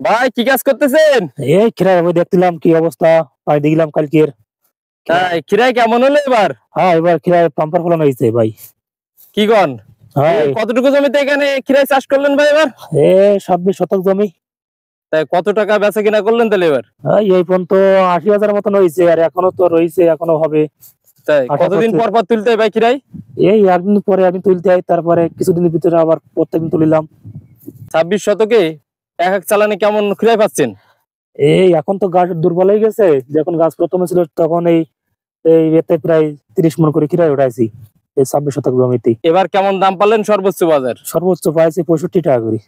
ভাই কি কাজ করতেছেন? এই খিরায় আমি দেখছিলাম কি অবস্থা। পানি দিলাম কালকের। তাই খিরাই কেমন হলো এবার? হ্যাঁ, এবার খিরায় পাম্পার ফলন হয়েছে ভাই। কি কন? হ্যাঁ, কতটুকু জমিতে এখানে খিরাই চাষ করলেন ভাই এবার? 26 শতক জমি। তাই কত টাকা বেচা কিনা করলেন তাহলে এবার? এই পর্যন্ত 80,000 মতন হয়েছে, আর এখনো তো রয়েছে, এখনো হবে। তাই আশা কতদিন করছি পর পর তুলতে হয় ভাই খিরাই? এই একদিন পরে একদিন তুলতে হয়, তারপরে কিছুদিনের ভিতরে আবার প্রত্যেকদিন তুলিলাম। 26 শতকে এক এক চালানে কেমন খিরাই পাচ্ছেন? এখন তো গাছ দুর্বল হয়ে গেছে। যখন গাছ প্রথমে ছিল তখন এই এই এতে প্রায় 30 মণ করে খিরাই উঠাইছি এই 26 শতক জমিতে। এবার কেমন দাম পালেন সর্বোচ্চ বাজার? সর্বোচ্চ পাইছি 65 টাকা করে।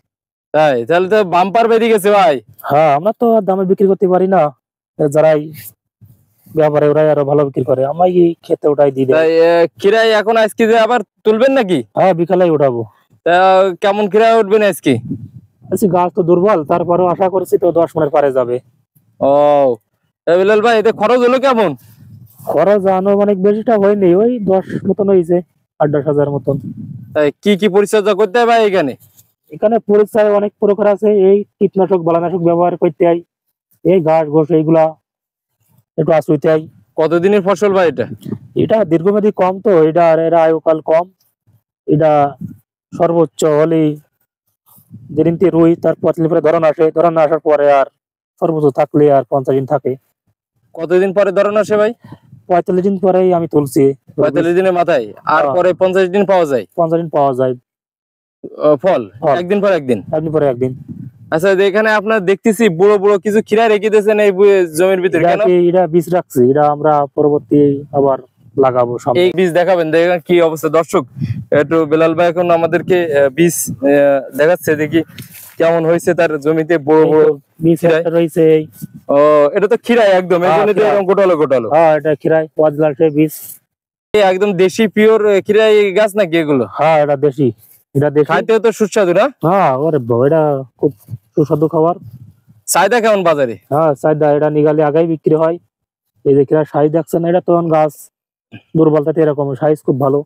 তাই তাহলে তো বাম্পার বেরিয়ে গেছে ভাই। হ্যাঁ, আমরা তো আর দামে বিক্রি করতে পারি না। যারাই ব্যাপারে ওরাই আরো ভালো বিক্রি করে, আমরা এই খেতে ওটাই দিয়ে দেয়। তাই খিরাই এখন আজকে যে আবার তুলবেন নাকি? হ্যাঁ, বিকালে উঠাবো। তা কেমন খিরাই উঠবেন আজকে? গাছ তো দুর্বল, তারপরেও আশা করছি তো 10 মণের পারে যাবে। ও বিলাল ভাই, এতে খরচ হলো কেমন? খরচ আনুমানিক বেশিটা হয়নি, ওই 10 মতন হয়েছে, 8-10 হাজার মতন। তাই কি কি পরিচর্যা করতে হয় ভাই এখানে? এখানে পরিচয় অনেক প্রকার আছে। এই কীটনাশক বালানাশক ব্যবহার করতে হয়, এই ঘাস ঘোষ এইগুলা একটু আসতে হয়। কতদিনের ফসল ভাই এটা? এটা দীর্ঘমেয়াদী কম, তো এটা আর এর আয়ুকাল কম। এটা সর্বোচ্চ হলে যেদিনটি রুই, তারপর পরে ধরন আসে, ধরন আসার পরে আর সর্বোচ্চ থাকলে আর 50 দিন থাকে। কতদিন পরে ধরন আসে ভাই? 45 দিন পরেই আমি তুলছি। 45 দিনের মাথায় আর পরে 50 দিন পাওয়া যায় 50 দিন পাওয়া যায় ফল, ফল। একদিন পর একদিন। একদিন পরে একদিন। আচ্ছা, এখানে আপনার দেখতেছি বুড়ো বুড়ো কিছু খিরা রেখে দিয়েছেন এই জমির ভিতরে, কেন? এটা বীজ রাখছি, এটা আমরা পরবর্তী আবার লাগাবো। এই বীজ দেখাবেন, দেখেন কি অবস্থা। দর্শক, একটু বেলাল ভাই এখন আমাদেরকে বীজ দেখাচ্ছে, দেখি কেমন হয়েছে তার জমিতে বড় বড় বীজ রয়েছে। ও, এটা তো খিরাই একদম, এরকম গোটালো গোটালো। হ্যাঁ, এটা খিরাই ওয়াজলাটের বীজ। একদম দেশি পিওর খিরাই গাছ নাকি এগুলো? হ্যাঁ, এটা দেশি। এটা দেশি, খাইতেও তো সুস্বাদু না? হ্যাঁ, ওরে বাবা, এটা খুব সুস্বাদু খাবার। চাহিদা কেমন বাজারে? হ্যাঁ, চাহিদা, এটা নিগালে আগাই বিক্রি হয়। এই যে খিরা সাইজ দেখছেন, এটা তখন গাছ দুর্বলতাতে এরকম, সাইজ খুব ভালো।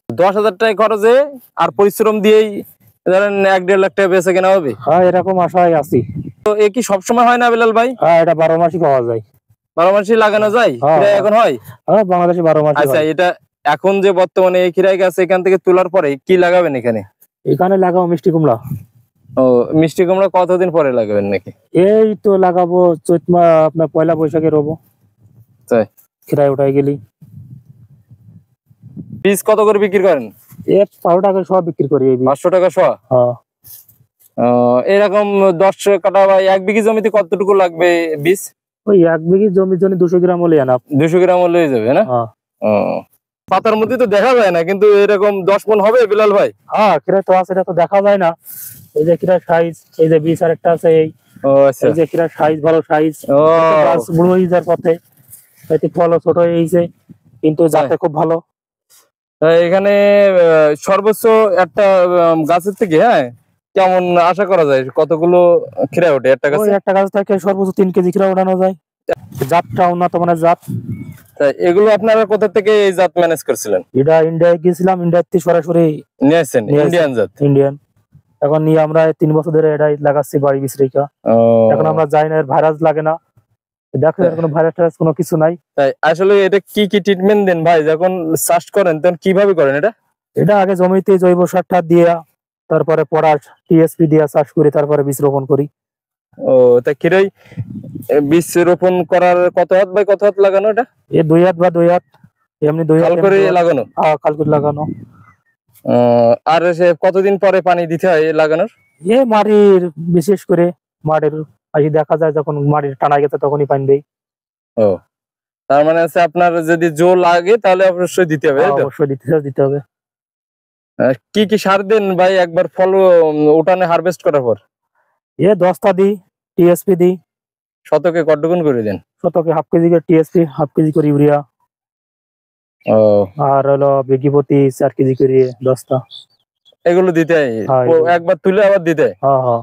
10,000 টাকা খরচে আর পরিশ্রম দিয়েই ধরেন 1-1.5 লাখ টাকা বেচা কেনা হবে। হ্যাঁ, এরকম আশায় আছি। তো এ কি সবসময় হয় না বেলাল ভাই? হ্যাঁ, এটা 12 মাসই পাওয়া যায়। 12 মাসই লাগানো যায়? খিরাই এখন হয়? হ্যাঁ, বাংলাদেশে 12 মাসই আচ্ছা, হয়। এটা এখন যে বর্তমানে এই খিরাই গাছ এখান থেকে তোলার পরে কি লাগাবেন এখানে? এখানে লাগাবো মিষ্টি কুমড়া। ও, মিষ্টি কুমড়া কতদিন পরে লাগাবেন নাকি? এই তো লাগাবো চৈত আপনার পয়লা বৈশাখে রোবো। তাই খিরাই উঠাই গেলি। বীজ কত করে বিক্রি করেন? 500 টাকা সব বিক্রি করি। 500 টাকা শোয়া? হ্যাঁ। এরকম 10 কাঠা বা 1 বিঘি জমিতে কতটুকু লাগবে বীজ? ওই 1 বিঘি জমির জন্য 200 গ্রাম হলে আনা। 200 গ্রাম হলে হয়ে যাবে না? হ্যাঁ। পাতার মধ্যে তো দেখা যায় না, কিন্তু এরকম 10 মণ হবে বিলাল ভাই? হ্যাঁ, খিরাই তো আছে, এটা তো দেখা যায় না। এই যে খিরাই সাইজ, এই যে বীজ আরেকটা আছে। ও আচ্ছা, এই যে খিরাই সাইজ ভালো সাইজ। গাছ বুড়ো হয়ে যাওয়ার পথে, এতে ফলও ছোট হয়ে গেছে, কিন্তু জাতে খুব ভালো। এখানে সর্বোচ্চ একটা গাছের থেকে কেমন আশা করা যায় কতগুলো খিরা ওঠে একটা গাছে? একটা গাছ থেকে সর্বোচ্চ 3 কেজি খিরা ওঠানো যায়। জাতটা উন্নত মানের জাত। এগুলো আপনারা কোথা থেকে এই জাত ম্যানেজ করছিলেন? এটা ইন্ডিয়ায় গেছিলাম, ইন্ডিয়ার থেকে সরাসরি নিয়ে আসছেন ইন্ডিয়ান জাত? ইন্ডিয়ান। এখন নিয়ে আমরা 3 বছর ধরে এটাই লাগাচ্ছি বাড়ি বিছরিকা। এখন আমরা যাই না, এর ভাইরাস লাগে না, দেখেন কোনো ভাইরাস টাইরাস কোনো কিছু নাই। তাই আসলে এটা কি কি ট্রিটমেন্ট দেন ভাই যখন চাষ করেন, তখন কিভাবে করেন এটা? এটা আগে জমিতে জৈব সারটা দিয়ে, তারপরে পটাশ টিএসপি দিয়ে চাষ করি, তারপরে বীজ রোপণ করি। ও, তা খিরাই বীজ রোপণ করার কত হাত বাই কত হাত লাগানো এটা? 2 হাত বা 2 হাত, এমনি 2 হাত করে লাগানো? হ্যাঁ, কাল করে লাগানো। আর সে কতদিন পরে পানি দিতে হয় লাগানোর? মাটির, বিশেষ করে মাটির আসি দেখা যায়, যখন মাটির টানা গেছে তখনই পানি দেই। ও, তার মানে আছে আপনার যদি জো লাগে তাহলে অবশ্যই দিতে হবে। অবশ্যই দিতে হবে। কি কি সার দেন ভাই একবার ফল উঠানে হারভেস্ট করার পর? 10টা দিই, টিএসপি দিই। শতকে কতটুকুন করে দেন? শতকে হাফ কেজি করে টিএসপি, হাফ কেজি করে ইউরিয়া। ও, আর হলো বিঘি প্রতি 4 কেজি করে 10টা। এগুলো দিতে হয় একবার তুলে আবার দিতে হয়? হ্যাঁ।